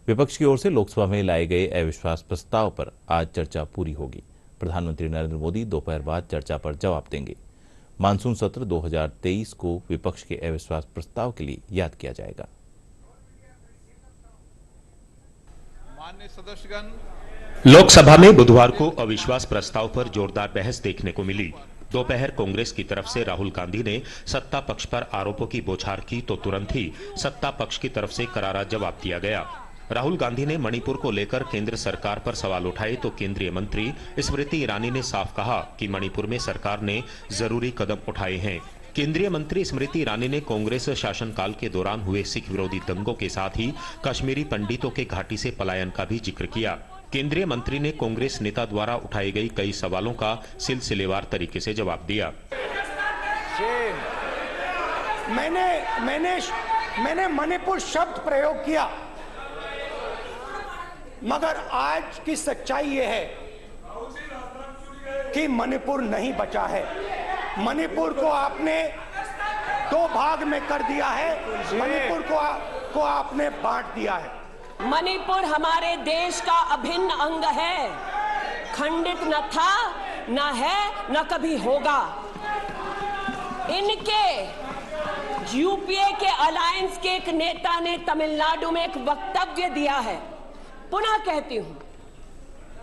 विपक्ष की ओर से लोकसभा में लाए गए अविश्वास प्रस्ताव पर आज चर्चा पूरी होगी। प्रधानमंत्री नरेंद्र मोदी दोपहर बाद चर्चा पर जवाब देंगे। मानसून सत्र 2023 को विपक्ष के अविश्वास प्रस्ताव के लिए याद किया जाएगा। माननीय सदस्यगण, लोकसभा में बुधवार को अविश्वास प्रस्ताव पर जोरदार बहस देखने को मिली। दोपहर कांग्रेस की तरफ से राहुल गांधी ने सत्ता पक्ष पर आरोपों की बौछार की तो तुरंत ही सत्ता पक्ष की तरफ से करारा जवाब दिया गया। राहुल गांधी ने मणिपुर को लेकर केंद्र सरकार पर सवाल उठाए तो केंद्रीय मंत्री स्मृति ईरानी ने साफ कहा कि मणिपुर में सरकार ने जरूरी कदम उठाए हैं। केंद्रीय मंत्री स्मृति ईरानी ने कांग्रेस शासनकाल के दौरान हुए सिख विरोधी दंगों के साथ ही कश्मीरी पंडितों के घाटी से पलायन का भी जिक्र किया। केंद्रीय मंत्री ने कांग्रेस नेता द्वारा उठाई गई कई सवालों का सिलसिलेवार तरीके से जवाब दिया। मैंने मणिपुर शब्द प्रयोग किया, मगर आज की सच्चाई यह है कि मणिपुर नहीं बचा है। मणिपुर को आपने दो भाग में कर दिया है, मणिपुर को आपने बांट दिया है। मणिपुर हमारे देश का अभिन्न अंग है, खंडित न था, न है, न कभी होगा। इनके यूपीए के अलायंस के एक नेता ने तमिलनाडु में एक वक्तव्य दिया है। पुनः कहती हूं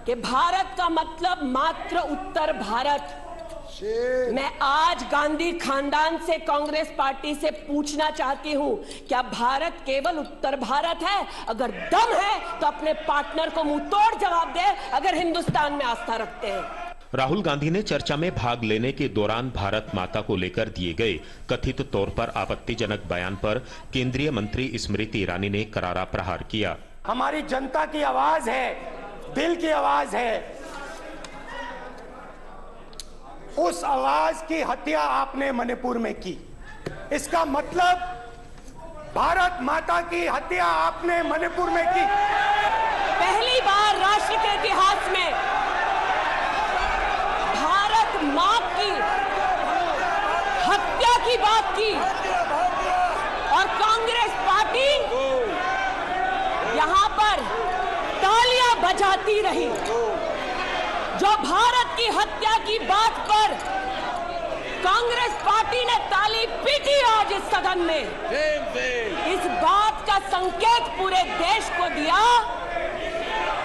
कि भारत का मतलब मात्र उत्तर भारत। मैं आज गांधी खानदान से, कांग्रेस पार्टी से पूछना चाहती हूं, क्या भारत केवल उत्तर भारत है? अगर दम है तो अपने पार्टनर को मुंह तोड़ जवाब दे, अगर हिंदुस्तान में आस्था रखते हैं। राहुल गांधी ने चर्चा में भाग लेने के दौरान भारत माता को लेकर दिए गए कथित तौर पर आपत्तिजनक बयान पर केंद्रीय मंत्री स्मृति ईरानी ने करारा प्रहार किया। हमारी जनता की आवाज है, दिल की आवाज है। उस आवाज की हत्या आपने मणिपुर में की। इसका मतलब भारत माता की हत्या आपने मणिपुर में की। पहली बार राष्ट्र के इतिहास में भारत मां की हत्या की बात की और कांग्रेस पार्टी यहां पर तालियां बजाती रही। जो भारत की हत्या की बात पर कांग्रेस पार्टी ने ताली पीटी आज इस सदन में, इस बात का संकेत पूरे देश को दिया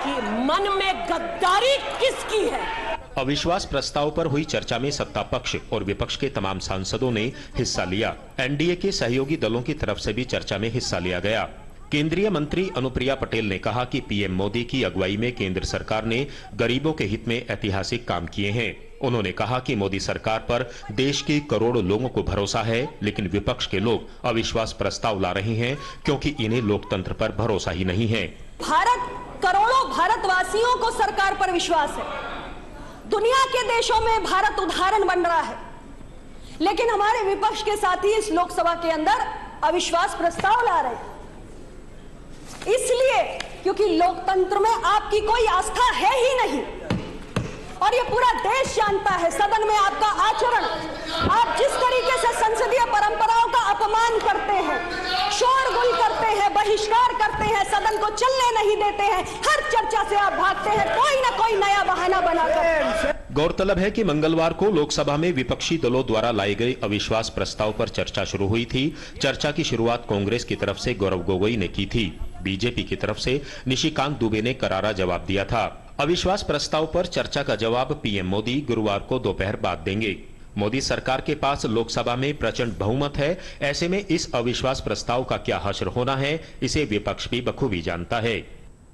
कि मन में गद्दारी किसकी है। अविश्वास प्रस्ताव पर हुई चर्चा में सत्ता पक्ष और विपक्ष के तमाम सांसदों ने हिस्सा लिया। एनडीए के सहयोगी दलों की तरफ से भी चर्चा में हिस्सा लिया गया। केंद्रीय मंत्री अनुप्रिया पटेल ने कहा कि पीएम मोदी की अगुवाई में केंद्र सरकार ने गरीबों के हित में ऐतिहासिक काम किए हैं। उन्होंने कहा कि मोदी सरकार पर देश के करोड़ों लोगों को भरोसा है, लेकिन विपक्ष के लोग अविश्वास प्रस्ताव ला रहे हैं क्योंकि इन्हें लोकतंत्र पर भरोसा ही नहीं है। करोड़ों भारतवासियों को सरकार पर विश्वास है। दुनिया के देशों में भारत उदाहरण बन रहा है, लेकिन हमारे विपक्ष के साथी इस लोकसभा के अंदर अविश्वास प्रस्ताव ला रहे हैं। इसलिए क्योंकि लोकतंत्र में आपकी कोई आस्था है ही नहीं, और ये पूरा देश जानता है। सदन में आपका आचरण, आप जिस तरीके से संसदीय परंपराओं का अपमान करते हैं, शोरगुल करते हैं, बहिष्कार करते हैं, सदन को चलने नहीं देते हैं, हर चर्चा से आप भागते हैं कोई ना कोई नया बहाना बनाकर। गौरतलब है कि मंगलवार को लोकसभा में विपक्षी दलों द्वारा लाई गई अविश्वास प्रस्ताव पर चर्चा शुरू हुई थी। चर्चा की शुरुआत कांग्रेस की तरफ से गौरव गोगोई ने की थी। बीजेपी की तरफ से निशिकांत दुबे ने करारा जवाब दिया था। अविश्वास प्रस्ताव पर चर्चा का जवाब पीएम मोदी गुरुवार को दोपहर बाद देंगे। मोदी सरकार के पास लोकसभा में प्रचंड बहुमत है। ऐसे में इस अविश्वास प्रस्ताव का क्या हश्र होना है, इसे विपक्ष भी बखूबी जानता है।